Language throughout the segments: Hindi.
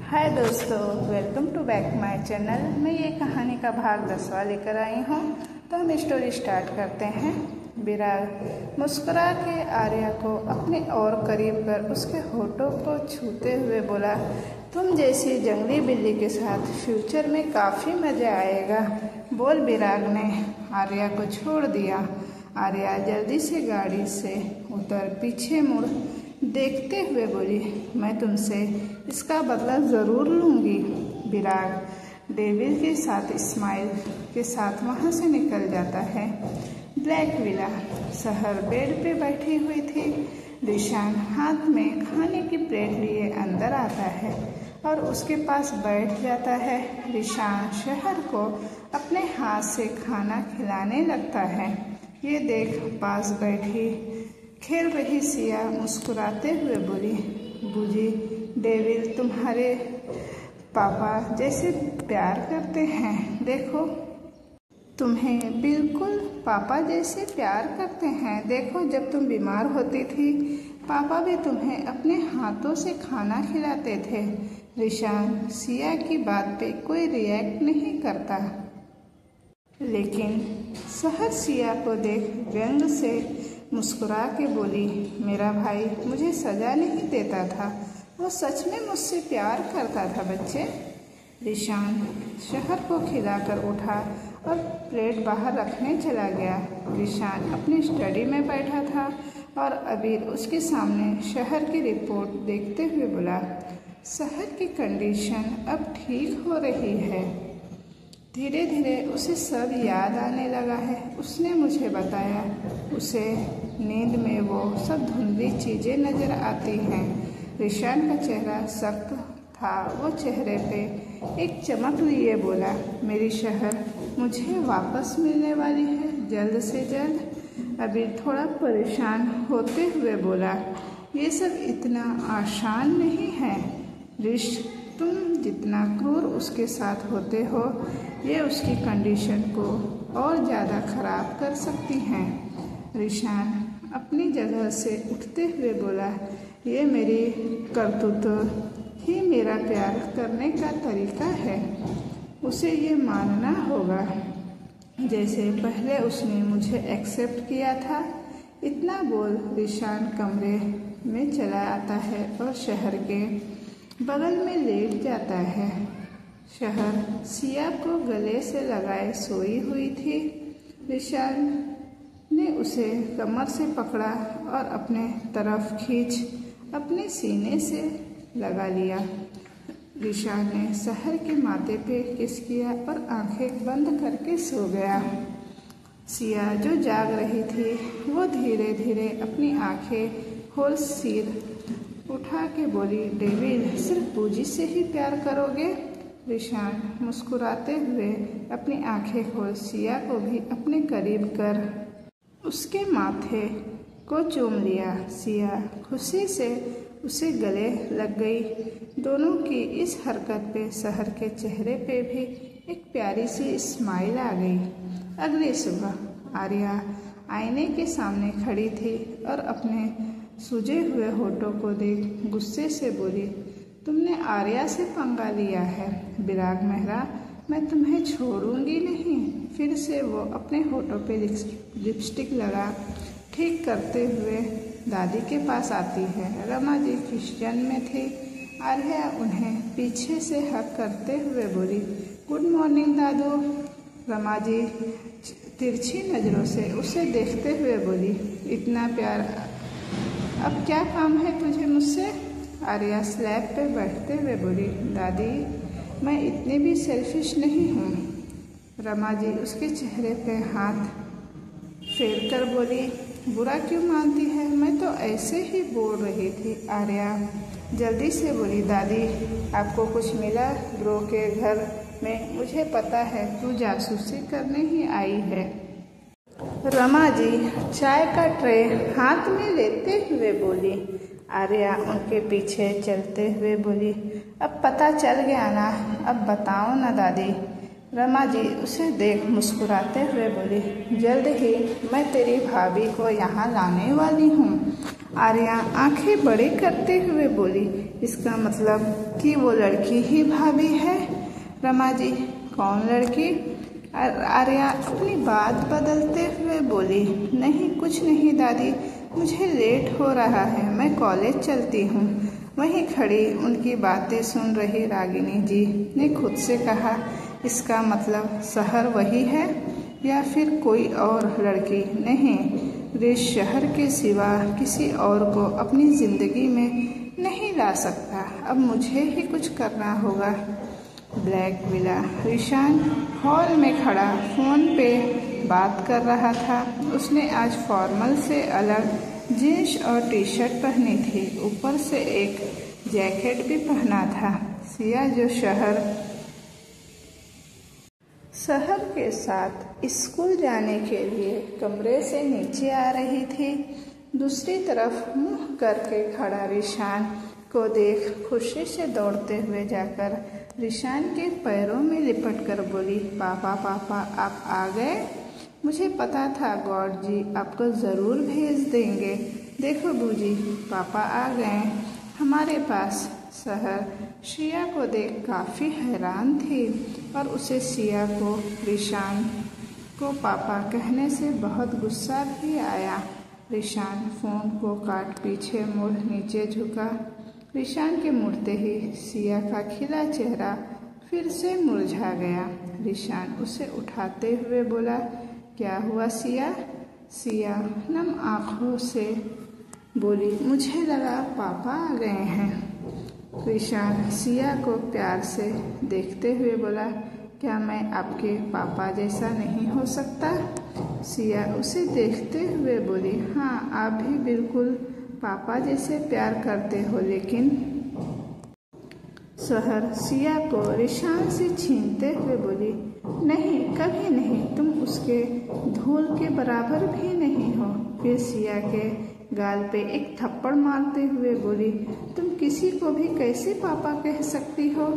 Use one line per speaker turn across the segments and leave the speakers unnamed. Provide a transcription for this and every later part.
हाय दोस्तों, welcome to back my channel. मैं ये कहानी का भाग 10वां लेकर आई हूँ। तो हम स्टोरी स्टार्ट करते हैं। विराग मुस्कुरा के आर्या को अपने और करीब कर उसके होठों को छूते हुए बोला, तुम जैसी जंगली बिल्ली के साथ फ्यूचर में काफ़ी मज़ा आएगा। बोल विराग ने आर्या को छोड़ दिया। आर्या जल्दी से गाड़ी से उतर पीछे मुड़ देखते हुए बोली, मैं तुमसे इसका बदला ज़रूर लूँगी। विराग डेविल के साथ स्माइल के साथ वहाँ से निकल जाता है। ब्लैक विला शहर बेड पे बैठी हुई थी। रिशान हाथ में खाने की प्लेट लिए अंदर आता है और उसके पास बैठ जाता है। रिशान शहर को अपने हाथ से खाना खिलाने लगता है। ये देख पास बैठी खेल रही सिया मुस्कुराते हुए बोली, बूजी डेविल तुम्हारे पापा जैसे प्यार करते हैं। देखो तुम्हें बिल्कुल पापा जैसे प्यार करते हैं। देखो जब तुम बीमार होती थी पापा भी तुम्हें अपने हाथों से खाना खिलाते थे। रिशान सिया की बात पे कोई रिएक्ट नहीं करता, लेकिन शहर सिया को देख व्यंग से मुस्कुरा के बोली, मेरा भाई मुझे सजा नहीं देता था, वो सच में मुझसे प्यार करता था बच्चे। रिशान शहर को खिलाकर उठा और प्लेट बाहर रखने चला गया। रिशान अपनी स्टडी में बैठा था और अबीर उसके सामने शहर की रिपोर्ट देखते हुए बोला, शहर की कंडीशन अब ठीक हो रही है। धीरे धीरे उसे सब याद आने लगा है। उसने मुझे बताया उसे नींद में वो सब धुंधली चीज़ें नज़र आती हैं। रिशान का चेहरा सख्त था। वो चेहरे पे एक चमक लिए बोला, मेरी शहर मुझे वापस मिलने वाली है जल्द से जल्द। अभी थोड़ा परेशान होते हुए बोला, ये सब इतना आसान नहीं है रिश, तुम जितना क्रूर उसके साथ होते हो ये उसकी कंडीशन को और ज़्यादा ख़राब कर सकती हैं। रिशान अपनी जगह से उठते हुए बोला, ये मेरी करतूत ही मेरा प्यार करने का तरीका है। उसे ये मानना होगा जैसे पहले उसने मुझे एक्सेप्ट किया था। इतना बोल रिशान कमरे में चला आता है और शहर के बगल में लेट जाता है। शहर सिया को गले से लगाए सोई हुई थी। रिशान ने उसे कमर से पकड़ा और अपने तरफ खींच अपने सीने से लगा लिया। रिशान ने शहर के माथे पे किस किया और आंखें बंद करके सो गया। सिया जो जाग रही थी वो धीरे धीरे अपनी आंखें खोल सिर उठा के बोली, डेविल सिर्फ बूजी से ही प्यार करोगे? रिशान मुस्कुराते हुए अपनी आंखें खोल सिया को भी अपने करीब कर उसके माथे को चूम लिया। सिया खुशी से उसे गले लग गई। दोनों की इस हरकत पे शहर के चेहरे पे भी एक प्यारी सी स्माइल आ गई। अगली सुबह आर्या आईने के सामने खड़ी थी और अपने सूजे हुए होठों को देख गुस्से से बोली, तुमने आर्या से पंगा लिया है विराग मेहरा, मैं तुम्हें छोड़ूंगी नहीं। फिर से वो अपने होठों पे लिपस्टिक लगा ठीक करते हुए दादी के पास आती है। रमा जी किचन में थी। आर्या उन्हें पीछे से हक करते हुए बोली, गुड मॉर्निंग दादू। रमा जी तिरछी नज़रों से उसे देखते हुए बोली, इतना प्यार, अब क्या काम है तुझे मुझसे? आर्या स्लैब पे बैठते हुए बोली, दादी मैं इतनी भी सेल्फिश नहीं हूँ। रमा जी उसके चेहरे पे हाथ फेर कर बोली, बुरा क्यों मानती है, मैं तो ऐसे ही बोल रही थी। आर्या जल्दी से बोली, दादी आपको कुछ मिला ब्रो के घर में? मुझे पता है तू जासूसी करने ही आई है। रमा जी चाय का ट्रे हाथ में लेते हुए बोली। आर्या उनके पीछे चलते हुए बोली, अब पता चल गया ना, अब बताओ ना दादी। रमा जी उसे देख मुस्कुराते हुए बोली, जल्द ही मैं तेरी भाभी को यहाँ लाने वाली हूँ। आर्या आंखें बड़ी करते हुए बोली, इसका मतलब कि वो लड़की ही भाभी है। रमा जी, कौन लड़की? आर्या अपनी बात बदलते हुए बोली, नहीं कुछ नहीं दादी, मुझे लेट हो रहा है, मैं कॉलेज चलती हूँ। वहीं खड़ी उनकी बातें सुन रही रागिनी जी ने खुद से कहा, इसका मतलब शहर वही है या फिर कोई और लड़की? नहीं, इस शहर के सिवा किसी और को अपनी जिंदगी में नहीं ला सकता। अब मुझे ही कुछ करना होगा। Black villa. ईशान हॉल में खड़ा फोन पे बात कर रहा था। उसने आज फॉर्मल से अलग जीन्स और टी शर्ट पहनी थी, ऊपर से एक जैकेट भी पहना था। सिया जो शहर के साथ स्कूल जाने के लिए कमरे से नीचे आ रही थी। दूसरी तरफ मुंह करके खड़ा रिशान को देख खुशी से दौड़ते हुए जाकर रिशान के पैरों में लिपट कर बोली, पापा पापा आप आ गए? मुझे पता था गॉड जी आपको ज़रूर भेज देंगे। देखो बूजी, पापा आ गए हमारे पास। शहर सिया को देख काफ़ी हैरान थी और उसे सिया को रिशान को पापा कहने से बहुत गुस्सा भी आया। रिशान फ़ोन को काट पीछे मुड़ नीचे झुका। रिशान के मुड़ते ही सिया का खिला चेहरा फिर से मुरझा गया। रिशान उसे उठाते हुए बोला, क्या हुआ सिया? सिया नम आँखों से बोली, मुझे लगा पापा आ गए हैं। रिशान सिया को प्यार से देखते हुए बोला, क्या मैं आपके पापा जैसा नहीं हो सकता? सिया उसे देखते हुए बोली, हाँ आप भी बिल्कुल पापा जैसे प्यार करते हो, लेकिन शहर सिया को रिशान से छीनते हुए बोली, नहीं कभी नहीं, तुम उसके धूल के बराबर भी नहीं हो। फिर सिया के गाल पे एक थप्पड़ मारते हुए बोली, तुम किसी को भी कैसे पापा कह सकती हो?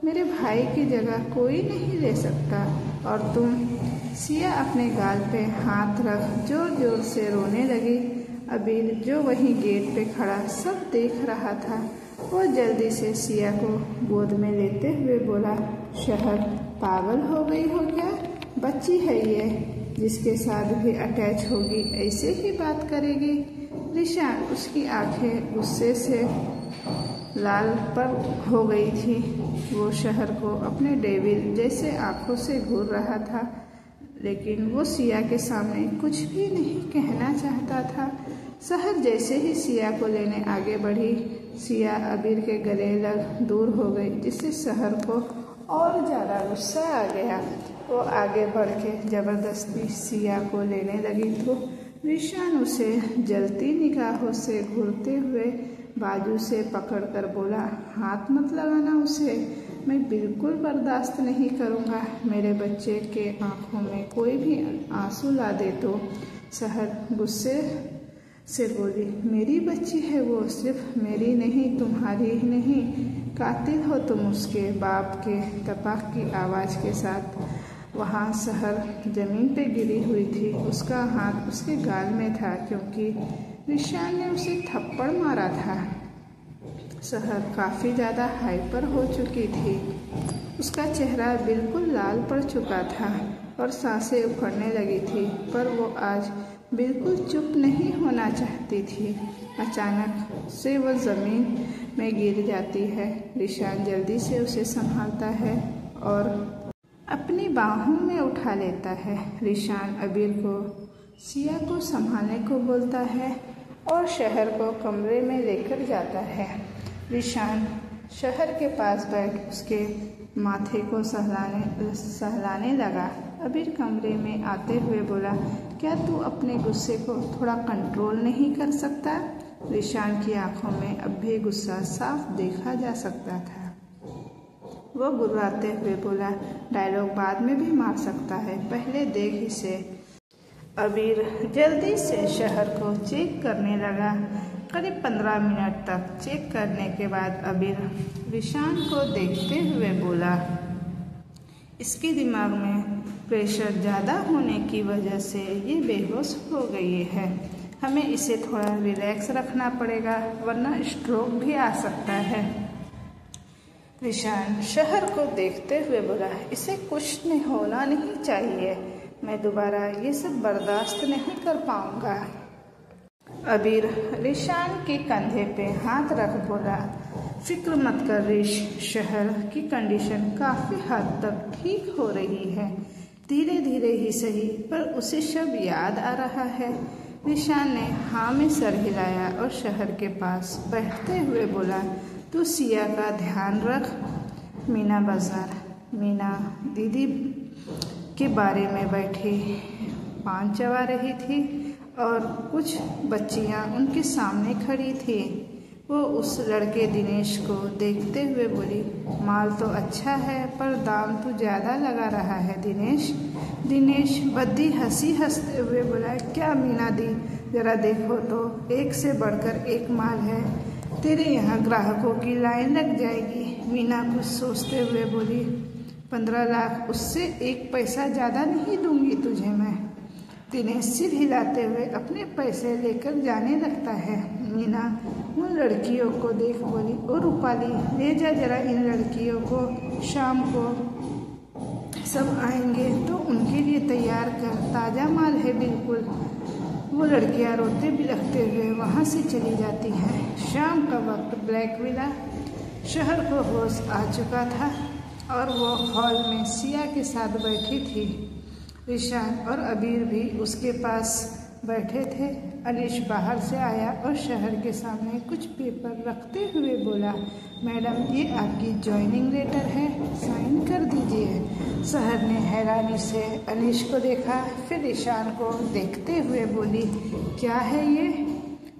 मेरे भाई की जगह कोई नहीं ले सकता। और तुम? सिया अपने गाल पे हाथ रख जोर जोर से रोने लगी। अबीर जो वहीं गेट पे खड़ा सब देख रहा था, वो जल्दी से सिया को गोद में लेते हुए बोला, शहर पागल हो गई हो क्या? बच्ची है ये, जिसके साथ भी अटैच होगी ऐसे ही बात करेगी। रिशान उसकी आंखें गुस्से से लाल पर हो गई थी। वो शहर को अपने डेविल जैसे आंखों से घूर रहा था, लेकिन वो सिया के सामने कुछ भी नहीं कहना चाहता था। शहर जैसे ही सिया को लेने आगे बढ़ी, सिया अबीर के गले लग दूर हो गई, जिससे शहर को और ज़्यादा गुस्सा आ गया। वो आगे बढ़ के ज़बरदस्ती सिया को लेने लगी तो रिशान उसे जलती निगाहों से घूरते हुए बाजू से पकड़कर बोला, हाथ मत लगाना उसे, मैं बिल्कुल बर्दाश्त नहीं करूँगा। मेरे बच्चे के आँखों में कोई भी आंसू ला दे तो। शहर गुस्से से बोली, मेरी बच्ची है वो, सिर्फ मेरी नहीं तुम्हारी ही नहीं, कातिल हो तुम उसके। बाप के तपाक की आवाज़ के साथ वहाँ शहर जमीन पे गिरी हुई थी। उसका हाथ उसके गाल में था क्योंकि रिशान ने उसे थप्पड़ मारा था। शहर काफ़ी ज़्यादा हाइपर हो चुकी थी। उसका चेहरा बिल्कुल लाल पड़ चुका था और सांसें उखड़ने लगी थी, पर वो आज बिल्कुल चुप नहीं होना चाहती थी। अचानक से वो ज़मीन में गिर जाती है। रिशान जल्दी से उसे संभालता है और अपनी बाहों में उठा लेता है। रिशान अबीर को सिया को संभालने को बोलता है और शहर को कमरे में लेकर जाता है। रिशान शहर के पास बैठ उसके माथे को सहलाने लगा। अबीर कमरे में आते हुए बोला, क्या तू अपने गुस्से को थोड़ा कंट्रोल नहीं कर सकता? रिशान की आंखों में अब भी गुस्सा साफ देखा जा सकता था। वो गुर्राते हुए बोला, डायलॉग बाद में भी मार सकता है, पहले देख इसे। अबीर जल्दी से शहर को चेक करने लगा। करीब 15 मिनट तक चेक करने के बाद अबीर रिशान को देखते हुए बोला, इसके दिमाग में प्रेशर ज़्यादा होने की वजह से ये बेहोश हो गई है। हमें इसे थोड़ा रिलैक्स रखना पड़ेगा वरना स्ट्रोक भी आ सकता है। रीशान शहर को देखते हुए बोला, इसे कुछ नहीं होना नहीं चाहिए, मैं दोबारा ये सब बर्दाश्त नहीं कर पाऊंगा। अबीर रीशान के कंधे पे हाथ रख बोला, फिक्र मत कर रीश, शहर की कंडीशन काफ़ी हद तक ठीक हो रही है, धीरे धीरे ही सही, पर उसे सब याद आ रहा है। रीशान ने हाँ में सर हिलाया और शहर के पास बैठते हुए बोला, तू सिया का ध्यान रख। मीना बाजार मीना दीदी के बारे में बैठी पान चबा रही थी और कुछ बच्चियां उनके सामने खड़ी थी। वो उस लड़के दिनेश को देखते हुए बोली, माल तो अच्छा है पर दाम तो ज़्यादा लगा रहा है दिनेश। दिनेश बद्दी हंसी हंसते हुए बोला, क्या मीना दी, ज़रा देखो तो एक से बढ़कर एक माल है, तेरे यहाँ ग्राहकों की लाइन लग जाएगी। मीना कुछ सोचते हुए बोली, 15 लाख, उससे एक पैसा ज़्यादा नहीं दूंगी तुझे मैं। दिनेश सिर हिलाते हुए अपने पैसे लेकर जाने लगता है। मीना उन लड़कियों को देख बोली, ओ रूपाली, ले जा जरा इन लड़कियों को, शाम को सब आएंगे तो उनके लिए तैयार कर, ताज़ा माल है बिल्कुल। वो लड़कियां रोते बिलखते हुए वहाँ से चली जाती हैं। शाम का वक्त ब्लैक विला शहर को होश आ चुका था और वो हॉल में सिया के साथ बैठी थी। रीशान और अबीर भी उसके पास बैठे थे। अनीश बाहर से आया और शहर के सामने कुछ पेपर रखते हुए बोला, मैडम ये आपकी ज्वाइनिंग लेटर है, साइन कर दीजिए। शहर ने हैरानी से अनीश को देखा, फिर रीशान को देखते हुए बोली, क्या है ये?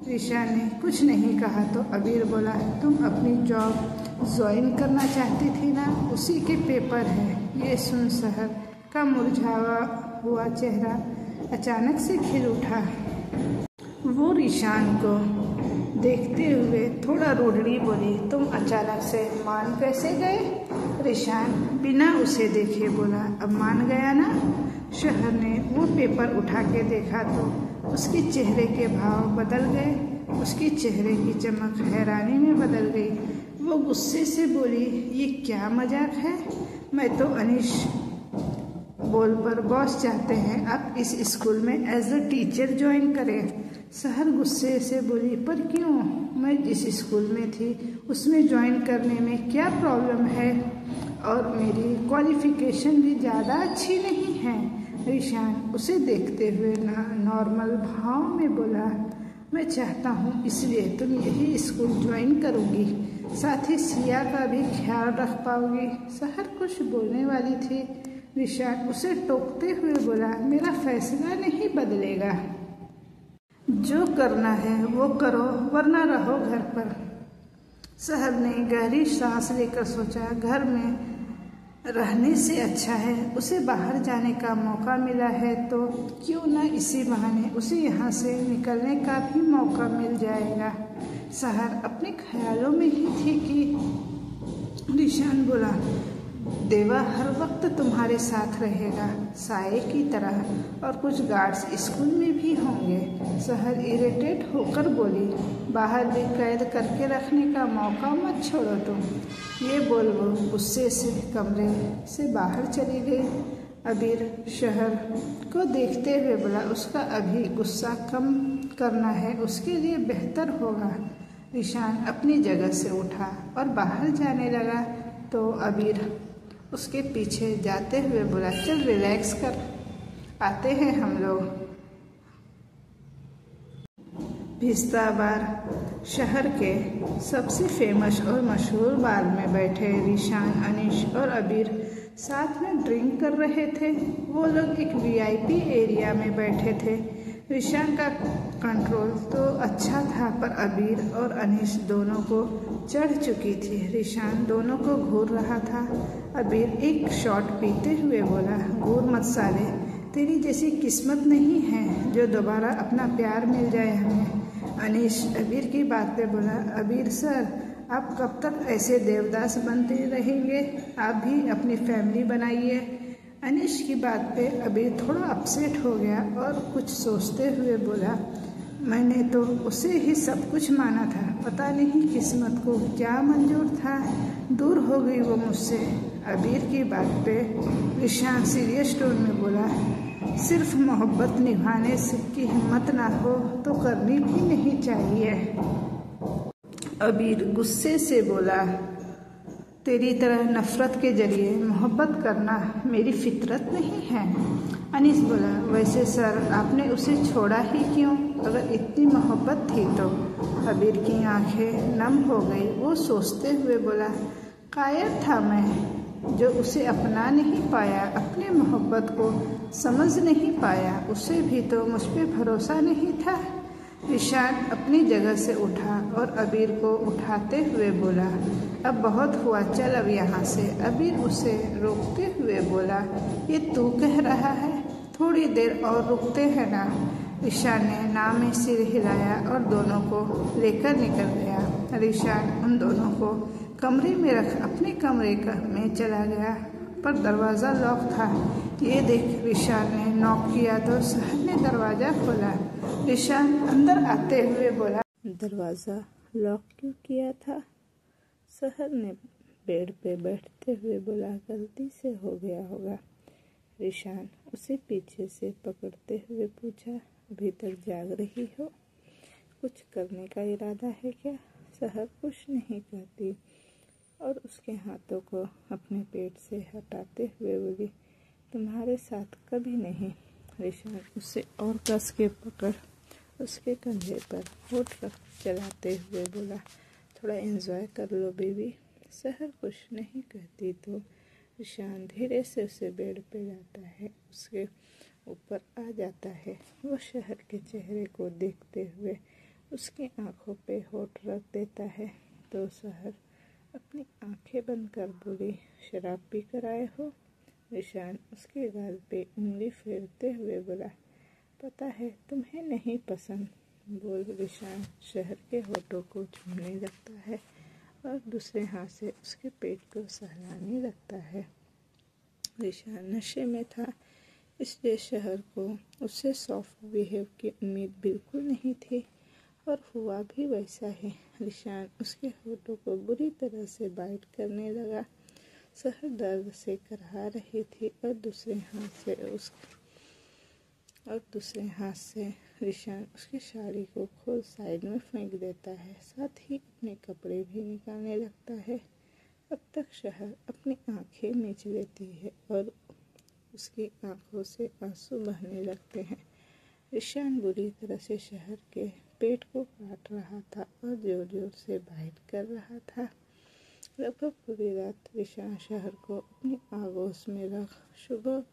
रीशान ने कुछ नहीं कहा तो अबीर बोला, तुम अपनी जॉब ज्वाइन करना चाहती थी ना, उसी के पेपर हैं। ये सुन शहर का मुरझावा हुआ चेहरा अचानक से खिल उठा। वो रीशान को देखते हुए थोड़ा रूडली बोली, तुम अचानक से मान कैसे गए? रीशान बिना उसे देखे बोला, अब मान गया ना? शहर ने वो पेपर उठा के देखा तो उसके चेहरे के भाव बदल गए, उसके चेहरे की चमक हैरानी में बदल गई। वो गुस्से से बोली, ये क्या मजाक है? मैं तो अनीश बोल पर बॉस चाहते हैं आप इस स्कूल में एज अ टीचर ज्वाइन करें। शहर गुस्से से बोली, पर क्यों? मैं जिस स्कूल में थी उसमें ज्वाइन करने में क्या प्रॉब्लम है, और मेरी क्वालिफिकेशन भी ज़्यादा अच्छी नहीं है। रीशान उसे देखते हुए नॉर्मल भाव में बोला, मैं चाहता हूँ इसलिए तुम यही स्कूल ज्वाइन करोगी, साथ ही सिया का भी ख्याल रख पाओगी। शहर कुछ बोलने वाली थी, रीशान उसे टोकते हुए बोला, मेरा फैसला नहीं बदलेगा, जो करना है वो करो वरना रहो घर पर। शहर ने गहरी सांस लेकर सोचा, घर में रहने से अच्छा है उसे बाहर जाने का मौका मिला है तो क्यों न इसी बहाने उसे यहाँ से निकलने का भी मौका मिल जाएगा। शहर अपने ख्यालों में ही थी कि रीशान बोला, देवा हर वक्त तुम्हारे साथ रहेगा साये की तरह, और कुछ गार्ड्स स्कूल में भी होंगे। शहर इरिटेट होकर बोली, बाहर भी कैद करके रखने का मौका मत छोड़ो तुम। ये बोल वो गुस्से से कमरे से बाहर चली गई। अबीर शहर को देखते हुए बोला, उसका अभी गुस्सा कम करना है, उसके लिए बेहतर होगा। रीशान अपनी जगह से उठा और बाहर जाने लगा तो अबीर उसके पीछे जाते हुए बोला, चल रिलैक्स कर, आते हैं हम लोग। भिस्ता बार शहर के सबसे फेमस और मशहूर बार में बैठे रीशान, अनीश और अबीर साथ में ड्रिंक कर रहे थे। वो लोग एक वीआईपी एरिया में बैठे थे। रीशान का कंट्रोल तो अच्छा था पर अबीर और अनीश दोनों को चढ़ चुकी थी। रीशान दोनों को घूर रहा था। अबीर एक शॉट पीते हुए बोला, घूर मत साले, तेरी जैसी किस्मत नहीं है जो दोबारा अपना प्यार मिल जाए हमें। अनीश अबीर की बात पे बोला, अबीर सर आप कब तक ऐसे देवदास बनते रहेंगे, आप भी अपनी फैमिली बनाइए। अनीश की बात पे अबीर थोड़ा अपसेट हो गया और कुछ सोचते हुए बोला, मैंने तो उसे ही सब कुछ माना था, पता नहीं किस्मत को क्या मंजूर था, दूर हो गई वो मुझसे। अबीर की बात पे ईशान सीरियस टोन में बोला, सिर्फ मोहब्बत निभाने की हिम्मत ना हो तो करनी भी नहीं चाहिए। अबीर गुस्से से बोला, तेरी तरह नफरत के जरिए मोहब्बत करना मेरी फितरत नहीं है। अनीस बोला, वैसे सर आपने उसे छोड़ा ही क्यों, अगर इतनी मोहब्बत थी तो। अबीर की आंखें नम हो गई। वो सोचते हुए बोला, कायर था मैं जो उसे अपना नहीं पाया, अपने मोहब्बत को समझ नहीं पाया। उसे भी तो मुझ पे भरोसा नहीं था। ईशान अपनी जगह से उठा और अबीर को उठाते हुए बोला, अब बहुत हुआ, चल अब यहाँ से। अबीर उसे रोकते हुए बोला, ये तू कह रहा है, थोड़ी देर और रुकते हैं ना। ईशान ने ना में सिर हिलाया और दोनों को लेकर निकल गया। ईशान उन दोनों को कमरे में रख अपने कमरे में चला गया, पर दरवाज़ा लॉक था। ये देख ईशान ने नॉक किया तो सहर ने दरवाज़ा खोला। ईशान अंदर आते हुए बोला, दरवाज़ा लॉक क्यों किया था? सहर ने बेड पे बैठते हुए बोला, गलती से हो गया होगा। ईशान उसे पीछे से पकड़ते हुए पूछा, अभी तक जाग रही हो? कुछ करने का इरादा है क्या? सहर कुछ नहीं कहती और उसके हाथों को अपने पेट से हटाते हुए बोली, तुम्हारे साथ कभी नहीं। ईशान उसे और कस के पकड़ उसके कंधे पर होठ रख चलाते हुए बोला, थोड़ा एंजॉय कर लो बेबी। सहर कुछ नहीं कहती तो ईशान धीरे से उसे बेड पे जाता है, उसके ऊपर आ जाता है। वो शहर के चेहरे को देखते हुए उसकी आंखों पे होठ रख देता है तो सहर अपनी आंखें बंद कर बोली, शराब पी कर आए हो? ईशान उसके गाल पे उंगली फेरते हुए बोला, पता है तुम्हें नहीं पसंद। बोल ईशान शहर के होठों को छूने लगता है और दूसरे हाथ से उसके पेट को सहलाने लगता है। ईशान नशे में था, इसलिए शहर को उससे सॉफ्ट बिहेव की उम्मीद बिल्कुल नहीं थी और हुआ भी वैसा ही। ईशान उसके होठों को बुरी तरह से बाइट करने लगा। सहर दर्द से करहा रही थी और दूसरे हाथ से ईशान उसकी साड़ी को खोल साइड में फेंक देता है, साथ ही अपने कपड़े भी निकालने लगता है। अब तक शहर अपनी आंखें मीच लेती है और उसकी आंखों से आंसू बहने लगते हैं। ईशान बुरी तरह से शहर के पेट को काट रहा था और जोर जोर से बाइट कर रहा था। लगभग पूरी रात ईशान शहर को अपनी आगोश में रख सुबह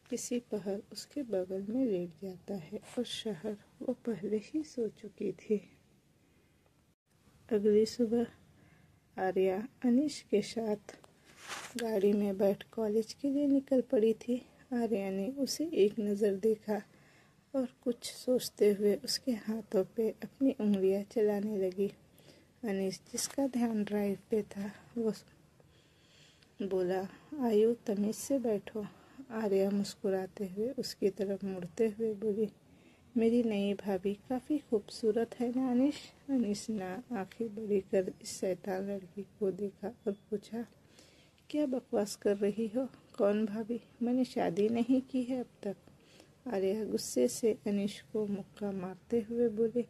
किसी पहर उसके बगल में लेट जाता है और शहर वो पहले ही सो चुकी थी। अगली सुबह आर्या अनीश के साथ गाड़ी में बैठ कॉलेज के लिए निकल पड़ी थी। आर्या ने उसे एक नज़र देखा और कुछ सोचते हुए उसके हाथों पे अपनी उंगलियां चलाने लगी। अनीश, जिसका ध्यान ड्राइव पे था, वो बोला, आयु तमीज से बैठो। आर्या मुस्कुराते हुए उसकी तरफ मुड़ते हुए बोली, मेरी नई भाभी काफ़ी खूबसूरत है ना अनीश? अनीश ने आंखें बड़ी कर इस शैतान लड़की को देखा और पूछा, क्या बकवास कर रही हो? कौन भाभी? मैंने शादी नहीं की है अब तक। आर्या गुस्से से अनीश को मुक्का मारते हुए बोले,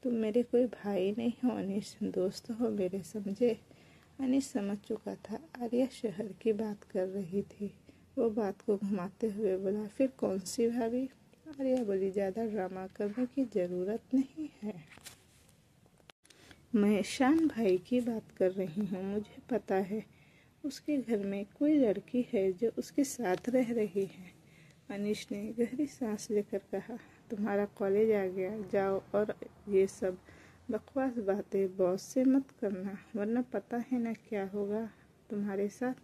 तुम मेरे कोई भाई नहीं हो अनीश, दोस्त हो मेरे, समझे? अनीश समझ चुका था आर्या शहर की बात कर रही थी। वो बात को घुमाते हुए बोला, फिर कौन सी भाभी? आर्या बोली, ज़्यादा ड्रामा करने की ज़रूरत नहीं है, मैं शान भाई की बात कर रही हूँ। मुझे पता है उसके घर में कोई लड़की है जो उसके साथ रह रही है। अनीश ने गहरी सांस लेकर कहा, तुम्हारा कॉलेज आ गया, जाओ और ये सब बकवास बातें बॉस से मत करना, वरना पता है ना क्या होगा तुम्हारे साथ।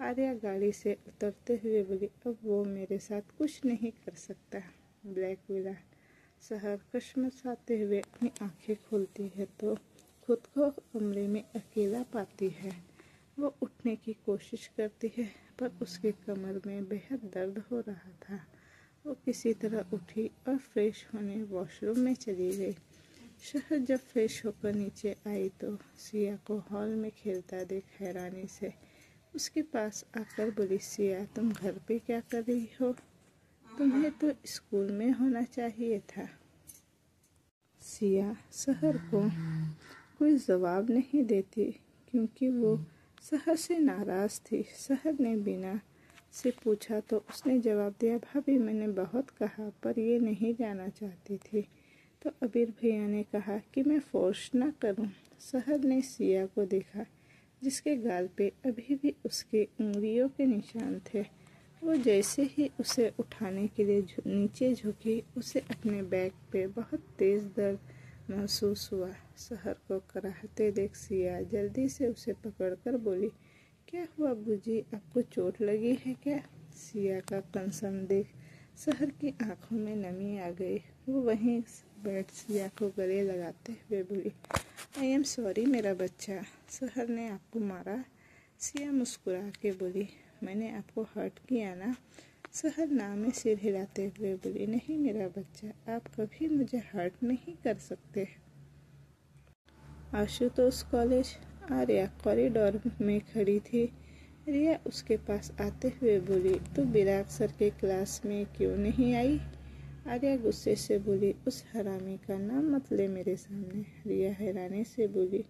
आर्या गाड़ी से उतरते हुए बोली, अब वो मेरे साथ कुछ नहीं कर सकता। ब्लैक विला सहर कशमशाते हुए अपनी आंखें खोलती है तो खुद को कमरे में अकेला पाती है। वो उठने की कोशिश करती है पर उसके कमर में बेहद दर्द हो रहा था वो किसी तरह उठी और फ्रेश होने वॉशरूम में चली गई। शहर जब फ्रेश होकर नीचे आई तो सिया को हॉल में खेलता देख हैरानी से उसके पास आकर बोली, सिया तुम घर पे क्या कर रही हो? तुम्हें तो स्कूल में होना चाहिए था। सिया शहर को कोई जवाब नहीं देती क्योंकि वो शहर से नाराज़ थी। शहर ने बिना से पूछा तो उसने जवाब दिया, भाभी मैंने बहुत कहा पर ये नहीं जाना चाहती थी। तो अबीर भैया ने कहा कि मैं फोर्स ना करूं। शहर ने सिया को देखा जिसके गाल पे अभी भी उसके उंगलियों के निशान थे। वो जैसे ही उसे उठाने के लिए नीचे झुकी, उसे अपने बैक पे बहुत तेज़ दर्द महसूस हुआ। शहर को कराहते देख सिया जल्दी से उसे पकड़कर बोली, क्या हुआ बूजी, आपको चोट लगी है क्या? सिया का कंसर्न देख शहर की आंखों में नमी आ गई। वो वहीं बैठ सिया को गले लगाते हुए बोली, आई एम सॉरी मेरा बच्चा, शहर ने आपको मारा? सिया मुस्कुरा के बोली, मैंने आपको हर्ट किया ना? शहर नाम में सिर हिलाते हुए बोली, नहीं मेरा बच्चा, आप कभी मुझे हर्ट नहीं कर सकते। आशुतोष कॉलेज। आर्या कॉरिडोर में खड़ी थी। रिया उसके पास आते हुए बोली, तू विराग सर के क्लास में क्यों नहीं आई? आर्या गुस्से से बोली, उस हरामी का नाम मत ले मेरे सामने। रिया हैरानी से बोली,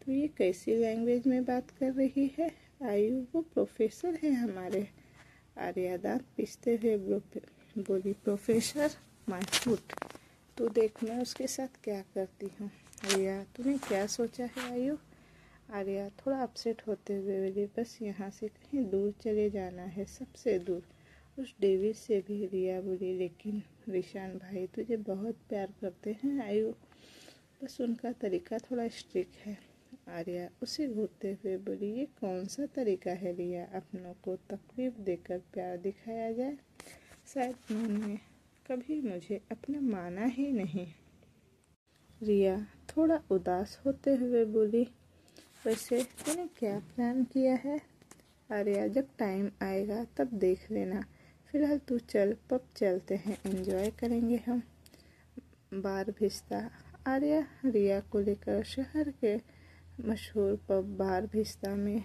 तू ये कैसी लैंग्वेज में बात कर रही है? आयु वो प्रोफेसर है हमारे। आर्या दांत पीसते हुए बोली, प्रोफेसर माय फुट। तू देख मैं उसके साथ क्या करती हूँ। रिया, तूने क्या सोचा है आयु? आर्या थोड़ा अपसेट होते हुए बोली, बस यहाँ से कहीं दूर चले जाना है, सबसे दूर, उस डेविड से भी। रिया बोली, लेकिन रिशान भाई तुझे बहुत प्यार करते हैं आयु, बस उनका तरीका थोड़ा स्ट्रिक्ट है। आर्या उसे घूरते हुए बोली, ये कौन सा तरीका है रिया, अपनों को तकलीफ देकर प्यार दिखाया जाए? शायद उन्होंने कभी मुझे अपना माना ही नहीं। रिया थोड़ा उदास होते हुए बोली, वैसे तूने क्या प्लान किया है? आर्या, जब टाइम आएगा तब देख लेना, फिलहाल तू चल, पब चलते हैं, एंजॉय करेंगे हम। बार भिस्ता। आर्या रिया को लेकर शहर के मशहूर पब बार भिस्ता में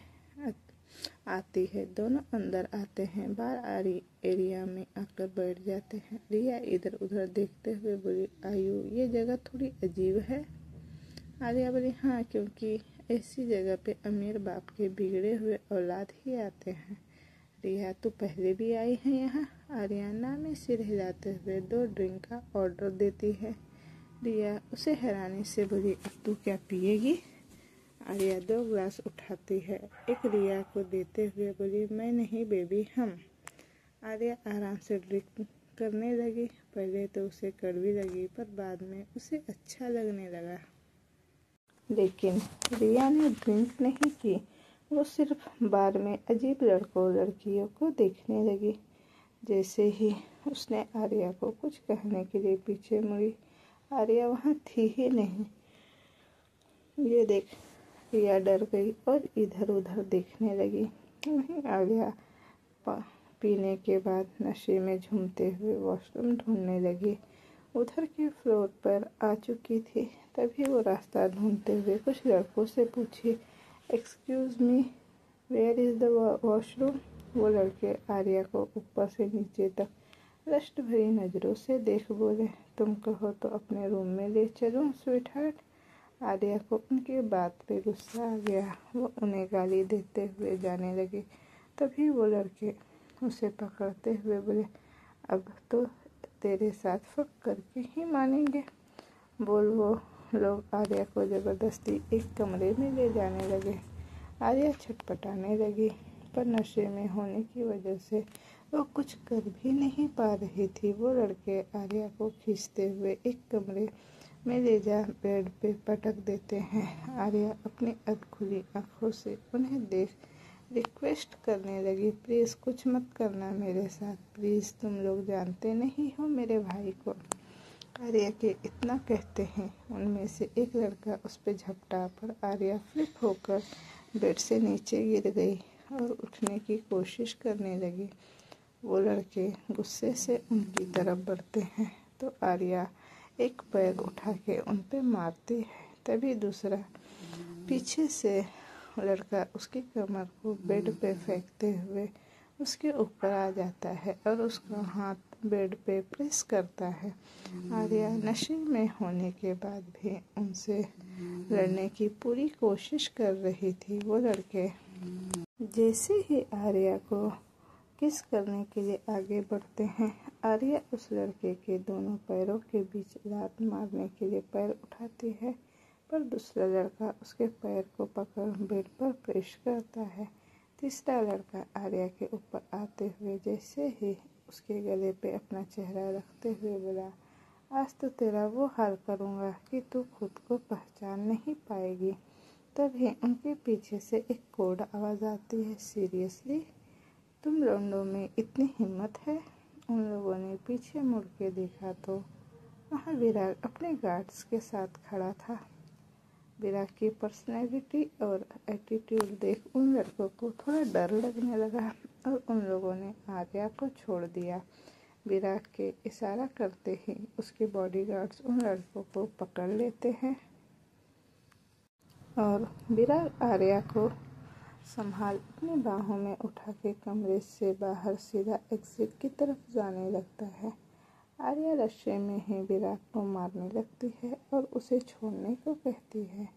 आती है। दोनों अंदर आते हैं, बार एरिया में आकर बैठ जाते हैं। रिया इधर उधर देखते हुए बोली, आयु ये जगह थोड़ी अजीब है। आर्या बोली, हाँ क्योंकि ऐसी जगह पे अमीर बाप के बिगड़े हुए औलाद ही आते हैं। रिया, तू पहले भी आई है यहाँ? आर्या में सिर हिलाते हुए 2 ड्रिंक का ऑर्डर देती है। रिया उसे हैरानी से बोली, अब तू क्या पिएगी? आर्या 2 ग्लास उठाती है, एक रिया को देते हुए बोली, मैं नहीं बेबी, हम। आर्या आराम से ड्रिंक करने लगी। पहले तो उसे कड़वी लगी पर बाद में उसे अच्छा लगने लगा। लेकिन रिया ने ड्रिंक नहीं की, वो सिर्फ बार में अजीब लड़कों लड़कियों को देखने लगी। जैसे ही उसने आर्या को कुछ कहने के लिए पीछे मुड़ी, आर्या वहाँ थी ही नहीं। ये देख रिया डर गई और इधर उधर देखने लगी। वहीं आर्या पीने के बाद नशे में झूमते हुए वॉशरूम ढूंढने लगी। उधर के फ्लोर पर आ चुकी थी। तभी वो रास्ता ढूंढते हुए कुछ लड़कों से पूछी, excuse me, where is the washroom? वो लड़के आर्या को ऊपर से नीचे तक रस्ट भरी नज़रों से देख बोले, तुम कहो तो अपने रूम में ले चलूं स्वीटहार्ट। आर्या को उनकी बात पे गुस्सा आ गया। वो उन्हें गाली देते हुए जाने लगी। तभी वो लड़के उसे पकड़ते हुए बोले, अब तो तेरे साथ फक करके ही मानेंगे। बोल वो लोग आर्या को ज़बरदस्ती एक कमरे में ले जाने लगे। आर्या छटपटाने लगी पर नशे में होने की वजह से वो कुछ कर भी नहीं पा रही थी। वो लड़के आर्या को खींचते हुए एक कमरे में ले जा बेड पे पटक देते हैं। आर्या अपनी अधखुली आंखों से उन्हें देख रिक्वेस्ट करने लगी, प्लीज़ कुछ मत करना मेरे साथ, प्लीज़, तुम लोग जानते नहीं हो मेरे भाई को। आर्या के इतना कहते हैं उनमें से एक लड़का उस पर झपटा पर आर्या फ्लिप होकर बेड से नीचे गिर गई और उठने की कोशिश करने लगी। वो लड़के गुस्से से उनकी तरफ बढ़ते हैं तो आर्या एक पैर उठा के उन पे मारती है। तभी दूसरा पीछे से लड़का उसकी कमर को बेड पे फेंकते हुए उसके ऊपर आ जाता है और उसका हाथ बेड पे प्रेस करता है। आर्या नशे में होने के बाद भी उनसे लड़ने की पूरी कोशिश कर रही थी। वो लड़के जैसे ही आर्या को किस करने के लिए आगे बढ़ते हैं, आर्या उस लड़के के दोनों पैरों के बीच लात मारने के लिए पैर उठाती है, पर दूसरा लड़का उसके पैर को पकड़ बेड पर प्रेस करता है। तीसरा लड़का आर्या के ऊपर आते हुए जैसे ही उसके गले पे अपना चेहरा रखते हुए बोला, आज तो तेरा वो हाल करूँगा कि तू खुद को पहचान नहीं पाएगी। तभी उनके पीछे से एक कोड आवाज़ आती है, सीरियसली तुम लौंडों में इतनी हिम्मत है? उन लोगों ने पीछे मुड़ के देखा तो वहाँ विराग अपने गार्ड्स के साथ खड़ा था। विराग की पर्सनैलिटी और एटीट्यूड देख उन लड़कों को थोड़ा डर लगने लगा और उन लोगों ने आर्या को छोड़ दिया। विराग के इशारा करते ही उसके बॉडीगार्ड्स उन लड़कों को पकड़ लेते हैं और विराग आर्या को संभाल अपनी बाहों में उठा के कमरे से बाहर सीधा एग्जिट की तरफ जाने लगता है। आर्या रस्से में ही विराग को मारने लगती है और उसे छोड़ने को कहती है।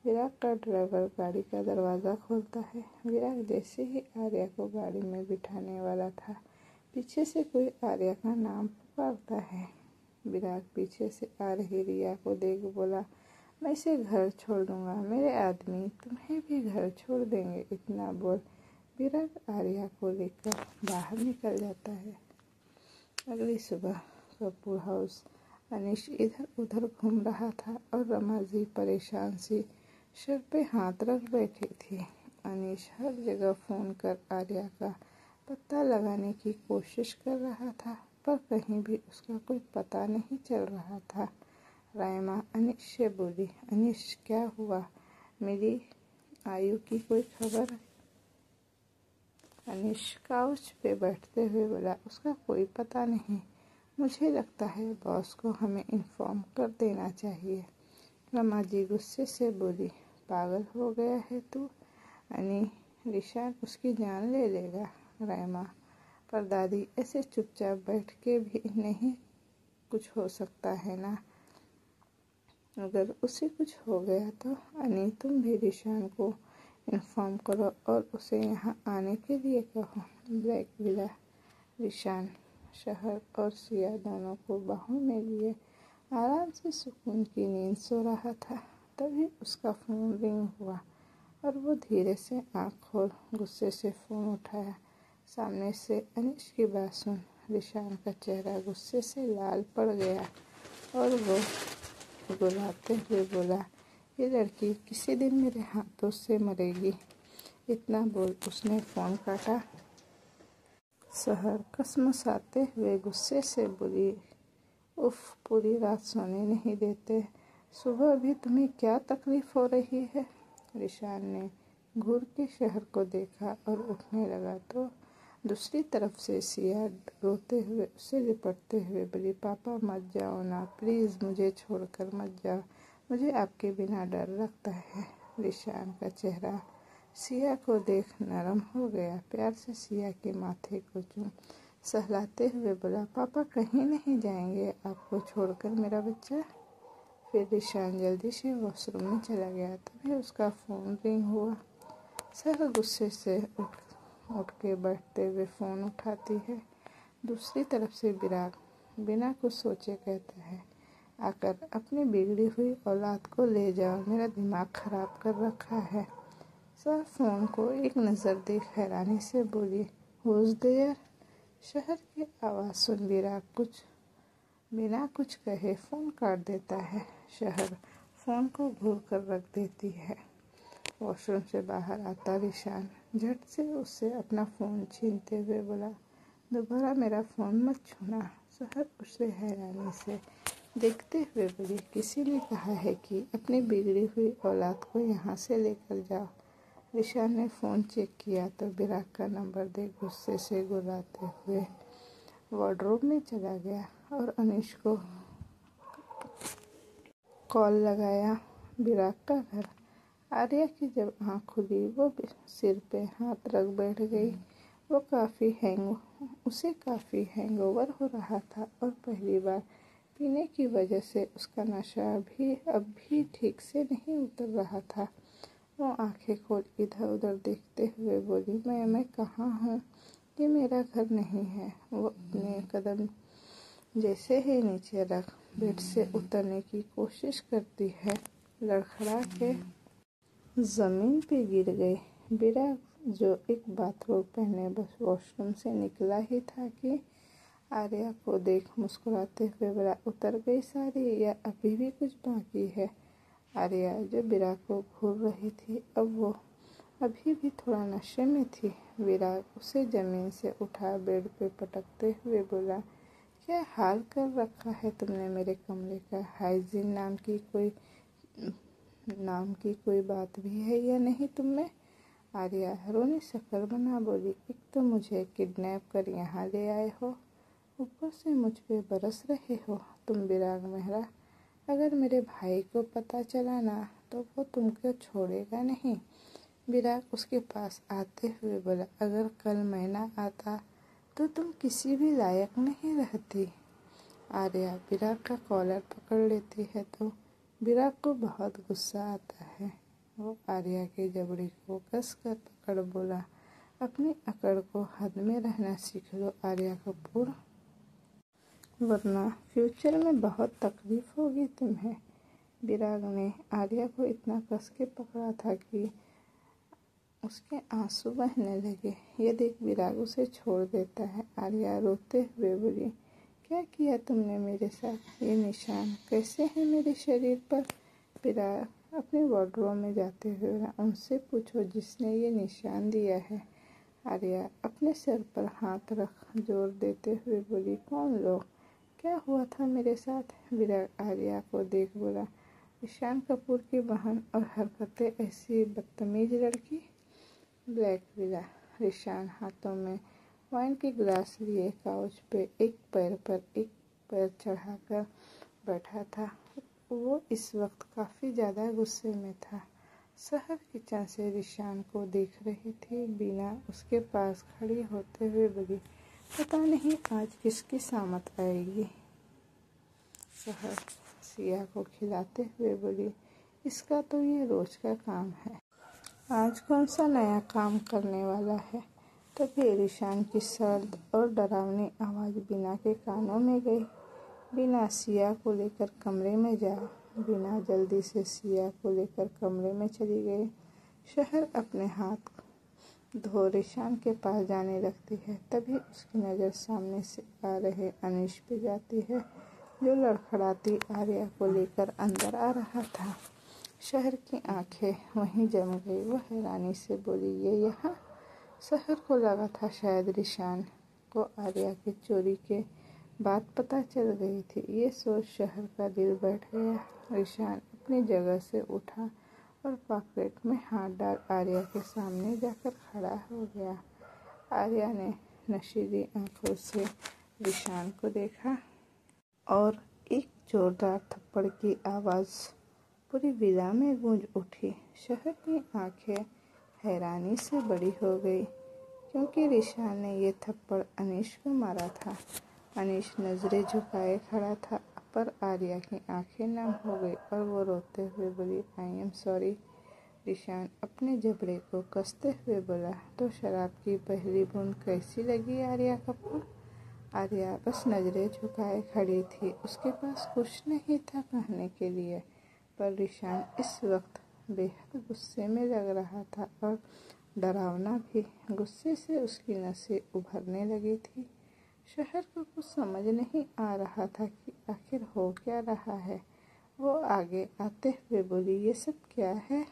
विराग का ड्राइवर गाड़ी का दरवाज़ा खोलता है। विराग जैसे ही आर्या को गाड़ी में बिठाने वाला था, पीछे से कोई आर्या का नाम पुकारता है। विराग पीछे से आ रही रिया को देख बोला, मैं इसे घर छोड़ दूंगा, मेरे आदमी तुम्हें भी घर छोड़ देंगे। इतना बोल विराग आर्या को लेकर बाहर निकल जाता है। अगली सुबह कपूर हाउस अनीश इधर उधर घूम रहा था और रमा जी परेशान सी सर पे हाथ रख बैठी थी। अनीश हर जगह फ़ोन कर आर्या का पता लगाने की कोशिश कर रहा था, पर कहीं भी उसका कोई पता नहीं चल रहा था। रायमा अनीश से बोली, अनीश क्या हुआ? मेरी आयु की कोई खबर? अनीश काउच पे बैठते हुए बोला, उसका कोई पता नहीं। मुझे लगता है बॉस को हमें इन्फॉर्म कर देना चाहिए। रमा जी गुस्से से बोली, पागल हो गया है तू? अनी रिशान उसकी जान ले लेगा। रायमा, पर दादी ऐसे चुपचाप बैठ के भी नहीं कुछ हो सकता है ना? अगर उसे कुछ हो गया तो अनी तुम भी रिशान को इन्फॉर्म करो और उसे यहाँ आने के लिए कहो। ब्लैक विला रिशान शहर और सिया दोनों को बाहों में लिए आराम से सुकून की नींद सो रहा था। तभी उसका फ़ोन रिंग हुआ और वो धीरे से आँख खोल गुस्से से फ़ोन उठाया। सामने से अनीश की बात सुन रिशान का चेहरा गुस्से से लाल पड़ गया और वो गुलाते हुए बोला, ये लड़की किसी दिन मेरे हाथों से मरेगी। इतना बोल उसने फ़ोन काटा। सहर कसमसाते हुए गुस्से से बोली, उफ, पूरी रात सोने नहीं देते, सुबह भी तुम्हें क्या तकलीफ़ हो रही है? रिशान ने घूर के शहर को देखा और उठने लगा तो दूसरी तरफ से सिया रोते हुए उसे लिपटते हुए बोली, पापा मत जाओ ना, प्लीज़ मुझे छोड़कर मत जाओ, मुझे आपके बिना डर लगता है। रिशान का चेहरा सिया को देख नरम हो गया। प्यार से सिया के माथे को चूम सहलाते हुए बोला, पापा कहीं नहीं जाएंगे आपको छोड़कर मेरा बच्चा। फिर रिशान जल्दी से वॉशरूम में चला गया। तभी उसका फ़ोन रिंग हुआ। सहर गुस्से से उठ के बैठते हुए फ़ोन उठाती है। दूसरी तरफ से विराग बिना कुछ सोचे कहता है, आकर अपनी बिगड़ी हुई औलाद को ले जाओ, मेरा दिमाग ख़राब कर रखा है। सर फ़ोन को एक नज़र देख हैरानी से बोली, हुज़ देयर? शहर की आवाज़ सुन विराग बिना कुछ कहे फ़ोन काट देता है। शहर फ़ोन को घूर कर रख देती है। वॉशरूम से बाहर आता रिशान झट से उससे अपना फ़ोन छीनते हुए बोला, दोबारा मेरा फ़ोन मत छूना। शहर उसे हैरानी से देखते हुए बोली, किसी ने कहा है कि अपनी बिगड़ी हुई औलाद को यहाँ से लेकर जाओ। ऋषान ने फ़ोन चेक किया तो विराग का नंबर देख गुस्से से गुर्राते हुए वार्डरोब में चला गया और अनीश को कॉल लगाया। विराग का घर। आर्या की जब आँख खुली वो सिर पे हाथ रख बैठ गई। उसे काफ़ी हैंगओवर हो रहा था और पहली बार पीने की वजह से उसका नशा अब भी ठीक से नहीं उतर रहा था। वो आंखें खोल इधर उधर देखते हुए बोली, मैं कहाँ हूँ? ये मेरा घर नहीं है। वो अपने कदम जैसे ही नीचे रख बेड से उतरने की कोशिश करती है, लड़खड़ा के ज़मीन पे गिर गई। विराग जो एक बाथरोब पहने बस वॉशरूम से निकला ही था कि आर्या को देख मुस्कुराते हुए बोला, उतर गई सारी या अभी भी कुछ बाकी है? आर्या जो विराग को घूर रही थी, अब वो अभी भी थोड़ा नशे में थी। विराग उसे ज़मीन से उठा बेड पे पटकते हुए बोला, क्या हाल कर रखा है तुमने मेरे कमरे का? हाइजीन नाम की कोई बात भी है या नहीं तुम में? आर्या रोनी शक्ल बना बोली, एक तो मुझे किडनैप कर यहाँ ले आए हो, ऊपर से मुझ पे बरस रहे हो तुम विराग मेहरा। अगर मेरे भाई को पता चला ना तो वो तुमको छोड़ेगा नहीं। विराग उसके पास आते हुए बोला, अगर कल मैं ना आता तो तुम किसी भी लायक नहीं रहती। आर्या विराग का कॉलर पकड़ लेती है तो विराग को बहुत गुस्सा आता है। वो आर्या के जबड़े को कस कर पकड़ बोला, अपनी अकड़ को हद में रहना सीख लो आर्या कपूर, वरना फ्यूचर में बहुत तकलीफ होगी तुम्हें। विराग ने आर्या को इतना कस के पकड़ा था कि उसके आंसू बहने लगे। ये देख विराग उसे छोड़ देता है। आर्या रोते हुए बोली, क्या किया तुमने मेरे साथ? ये निशान कैसे हैं मेरे शरीर पर? विराग अपने वार्डरोब में जाते हुए उनसे पूछो जिसने ये निशान दिया है। आर्या अपने सिर पर हाथ रख जोर देते हुए बोली, कौन लोग? क्या हुआ था मेरे साथ? विराग आर्या को देख बोला, ईशान कपूर की बहन और हरकतें ऐसी बदतमीज लड़की। Black villa. ईशान हाथों में वाइन के गिलास लिए काउच पे एक पैर चढ़ाकर बैठा था। वो इस वक्त काफ़ी ज़्यादा गुस्से में था। सहर किचन से ईशान को देख रही थी। बीना उसके पास खड़ी होते हुए बोली, पता नहीं आज किसकी सामत आएगी। सहर सिया को खिलाते हुए बोली, इसका तो ये रोज का काम है, आज कौन सा नया काम करने वाला है? तभी ईशान की सर्द और डरावनी आवाज़ बीना के कानों में गई, बीना सिया को लेकर कमरे में जाओ। बीना जल्दी से सिया को लेकर कमरे में चली गई। शहर अपने हाथ धो ईशान के पास जाने लगती है, तभी उसकी नज़र सामने से आ रहे अनीश पे जाती है, जो लड़खड़ाती आर्या को लेकर अंदर आ रहा था। शहर की आंखें वहीं जम गई। वो हैरानी से बोली, ये यहाँ? शहर को लगा था शायद ईशान को आर्या की चोरी के बात पता चल गई थी। ये सोच शहर का दिल बैठ गया। ईशान अपनी जगह से उठा और पॉकेट में हाथ डाल आर्या के सामने जाकर खड़ा हो गया। आर्या ने नशीली आंखों से ईशान को देखा और एक जोरदार थप्पड़ की आवाज़ पूरी विला में गूंज उठी। शहर की आंखें हैरानी से बड़ी हो गई, क्योंकि ईशान ने ये थप्पड़ अनीश को मारा था। अनीश नज़रें झुकाए खड़ा था, पर आर्या की आंखें नम हो गई और वो रोते हुए बोली, आई एम सॉरी। ईशान अपने जबड़े को कसते हुए बोला, तो शराब की पहली बूंद कैसी लगी आर्या कपूर? आर्या बस नज़रें झुकाए खड़ी थी। उसके पास कुछ नहीं था कहने के लिए, पर ईशान इस वक्त बेहद गुस्से में लग रहा था और डरावना भी। गुस्से से उसकी नसें उभरने लगी थी। शहर को कुछ समझ नहीं आ रहा था कि आखिर हो क्या रहा है। वो आगे आते हुए बोली, ये सब क्या है?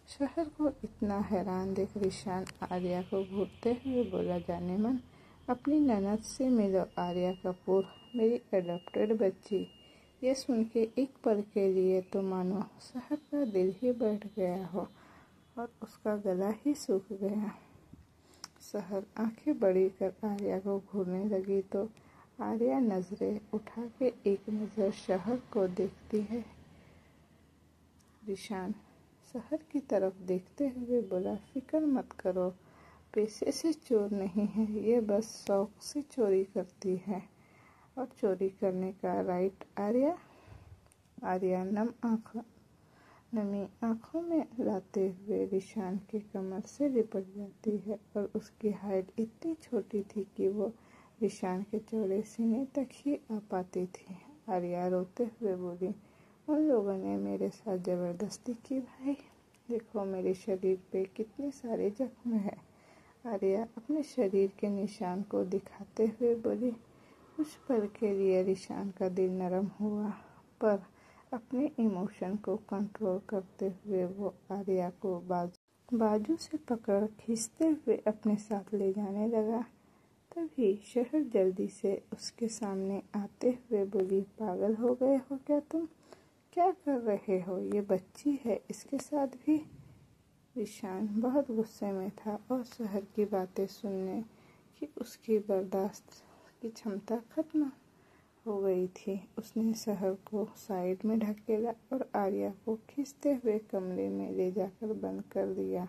शहर को इतना हैरान देख ईशान आर्या को घूरते हुए बोला, जाने मन अपनी ननद से मिलो आर्या कपूर, मेरी एडॉप्टेड बच्ची। ये सुन के एक पल के लिए तो मानो शहर का दिल ही बैठ गया हो और उसका गला ही सूख गया। सहर आंखें बड़ी कर आर्या को घूरने लगी तो आर्या नजरें उठा के एक नज़र शहर को देखती है। रिशान सहर की तरफ देखते हुए बोला, फिक्र मत करो, पैसे से चोर नहीं है, ये बस शौक से चोरी करती है और चोरी करने का राइट आर्या। आर्या नमी आंखों में लाते हुए रिशान के कमर से लिपट जाती है और उसकी हाइट इतनी छोटी थी कि वो रिशान के चौड़े सीने तक ही आ पाती थी। आर्या रोते हुए बोली, उन लोगों ने मेरे साथ ज़बरदस्ती की भाई, देखो मेरे शरीर पे कितने सारे जख्म हैं। आर्या अपने शरीर के निशान को दिखाते हुए बोली। कुछ पल के लिए रिशान का दिल नरम हुआ, पर अपने इमोशन को कंट्रोल करते हुए वो आर्या को बाजू से पकड़ खींचते हुए अपने साथ ले जाने लगा। तभी शहर जल्दी से उसके सामने आते हुए बोली, पागल हो गए हो क्या तुम? क्या कर रहे हो? ये बच्ची है, इसके साथ भी। रिशान बहुत गुस्से में था और शहर की बातें सुनने की उसकी बर्दाश्त की क्षमता खत्म हो गई थी। उसने शहर को साइड में ढकेला और आर्या को खींचते हुए कमरे में ले जाकर बंद कर दिया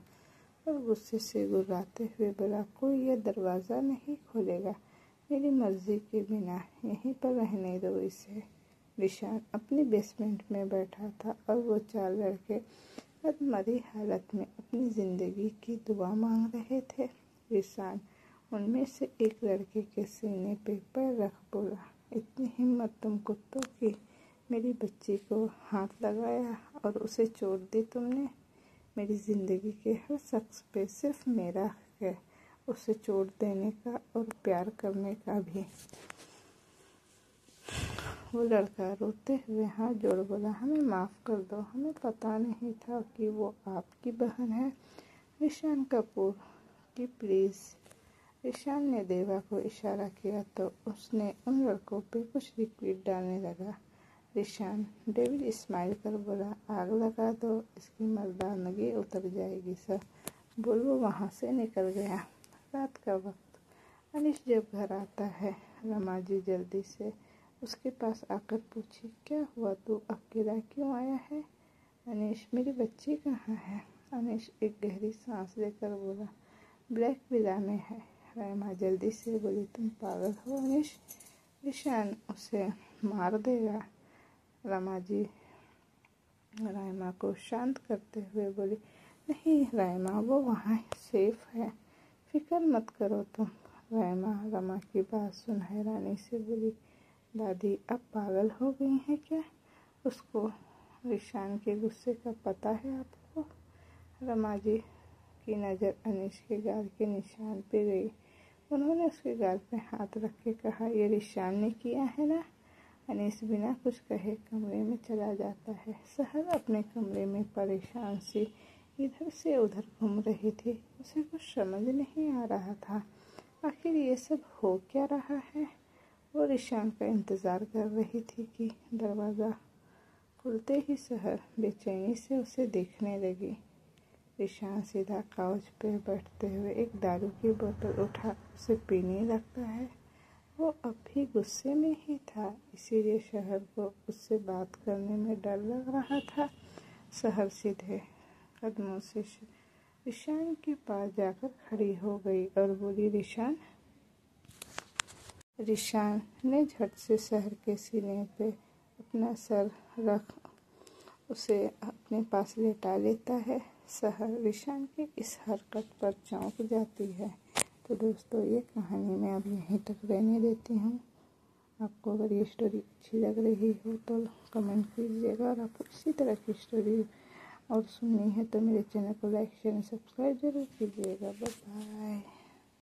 और गुस्से से गुर्राते हुए बोला, कोई ये दरवाज़ा नहीं खोलेगा, मेरी मर्जी के बिना, यहीं पर रहने दो इसे। रिशान अपनी बेसमेंट में बैठा था और वो 4 लड़के अधमरी हालत में अपनी ज़िंदगी की दुआ मांग रहे थे। रिशान उनमें से एक लड़के के सीने पे पैर रख बोला, इतनी हिम्मत तुम कुत्तों की, मेरी बच्ची को हाथ लगाया और उसे चोट दी तुमने। मेरी ज़िंदगी के हर शख्स पे सिर्फ मेरा हक है उसे चोट देने का और प्यार करने का भी। वो लड़का रोते हुए हाथ जोड़ बोला, हमें माफ़ कर दो, हमें पता नहीं था कि वो आपकी बहन है। रिशान कपूर की प्लीज़। रिशान ने देवा को इशारा किया तो उसने उन लड़कों पे कुछ लिक्विड डालने लगा। रिशान डेविड स्माइल कर बोला, आग लगा दो, इसकी मर्दानगी उतर जाएगी सर। बोल वो वहाँ से निकल गया। रात का वक्त। अनीश जब घर आता है, रमा जी जल्दी से उसके पास आकर पूछी, क्या हुआ, तू अकेला क्यों आया है? अनीश, मेरी बच्ची कहाँ है? अनीश एक गहरी सांस लेकर बोला, ब्लैक विला में है। रमा जल्दी से बोली, तुम पागल हो अनीश, रिशान उसे मार देगा। रमा जी रायमा को शांत करते हुए बोली, नहीं रायमा, वो वहाँ सेफ है, फिक्र मत करो तुम। रायमा रमा की बात सुन हैरानी से बोली, दादी अब पागल हो गई हैं क्या? उसको रिशान के गुस्से का पता है आपको? रमा जी की नज़र अनीश के गाल के निशान पे गई। उन्होंने उसके गाल पे हाथ रख के कहा, ये रिशान ने किया है ना? अनीश बिना कुछ कहे कमरे में चला जाता है। सहर अपने कमरे में परेशान सी इधर से उधर घूम रही थी। उसे कुछ समझ नहीं आ रहा था, आखिर ये सब हो क्या रहा है। वो रिशान का इंतज़ार कर रही थी कि दरवाज़ा खुलते ही सहर बेचैनी से उसे देखने लगी। रिशान सीधा काउच पे बैठते हुए एक दारू की बोतल उठा उसे पीने लगता है। वो अब भी गुस्से में ही था, इसीलिए शहर को उससे बात करने में डर लग रहा था। शहर सीधे कदमों से रिशान के पास जाकर खड़ी हो गई और बोली, रिशान। रिशान ने झट से शहर के सीने पे अपना सर रख उसे अपने पास लेटा लेता है। शहर रिशान की इस हरकत पर चौंक जाती है। तो दोस्तों, ये कहानी मैं अब यहीं तक रहने देती हूँ। आपको अगर ये स्टोरी अच्छी लग रही हो तो कमेंट कीजिएगा, और आपको इसी तरह की स्टोरी और सुननी है तो मेरे चैनल को लाइक शेयर सब्सक्राइब जरूर कीजिएगा। Bye bye.